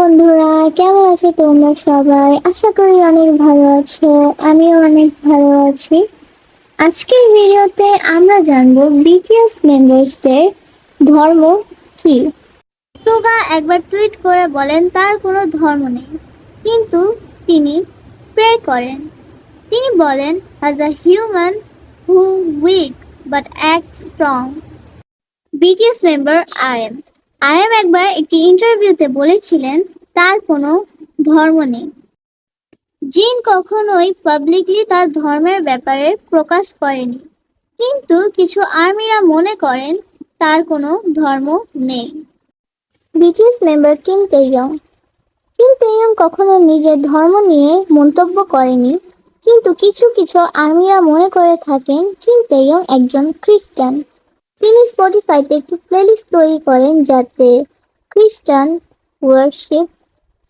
বন্ধুরা, কেমন আছো তোমরা সবাই? আশা করি অনেক ভালো আছো। আমিও অনেক ভালো আছি। আজকের ভিডিওতে আমরা জানবো বিটিএস মেম্বার্সদের ধর্ম কি। সুগা একবার টুইট করে বলেন তার কোনো ধর্ম নেই, কিন্তু তিনি প্রে করেন। তিনি বলেন, as a human who weak but act strong. BTS member RM RM একবার একটি ইন্টারভিউতে বলেছিলেন তার কোনো ধর্ম নেই। জিন কখনোই পাবলিকলি তার ধর্মের ব্যাপারে প্রকাশ করেনি, কিন্তু কিছু আর্মিরা মনে করেন তার কোনো ধর্ম নেই। বিটিএস মেম্বার কিম তেইয়ং কখনো নিজের ধর্ম নিয়ে মন্তব্য করেনি, কিন্তু কিছু কিছু আর্মিরা মনে করে থাকেন কিম তেইয়ং একজন খ্রিস্টান। তিনি স্পটিফাইতে একটি প্লেলিস্ট তৈরি করেন যাতে খ্রিস্টান ওয়ার্শিপ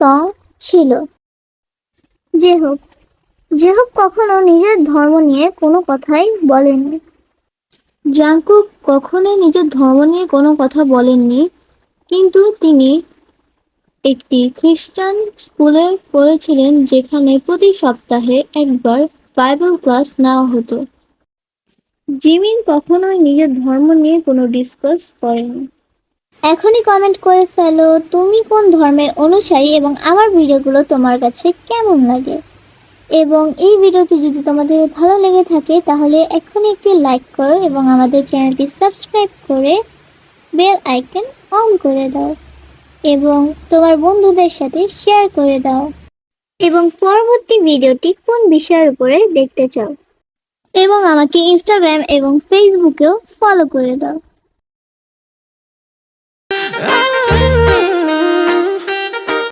সং ছিল। জেহোপ জেহোপ কখনো নিজের ধর্ম নিয়ে কোনো কথাই বলেননি। জাংকুক কখনোই নিজের ধর্ম নিয়ে কোনো কথা বলেননি, কিন্তু তিনি একটি খ্রিস্টান স্কুলে পড়েছিলেন যেখানে প্রতি সপ্তাহে একবার বাইবেল ক্লাস নেওয়া হতো। জিমিন কখনোই নিজের ধর্ম নিয়ে কোনো ডিসকাস করেনি। এখনই কমেন্ট করে ফেলো তুমি কোন ধর্মের অনুসারী এবং আমার ভিডিওগুলো তোমার কাছে কেমন লাগে। এবং এই ভিডিওটি যদি তোমাদের ভালো লেগে থাকে তাহলে এখনই একটি লাইক করো এবং আমাদের চ্যানেলটি সাবস্ক্রাইব করে বেল আইকন অন করে দাও এবং তোমার বন্ধুদের সাথে শেয়ার করে দাও। এবং পরবর্তী ভিডিওটি কোন বিষয়ের উপরে দেখতে চাও, এবং আমাকে ইনস্টাগ্রাম এবং ফেসবুকেও ফলো করে দাও।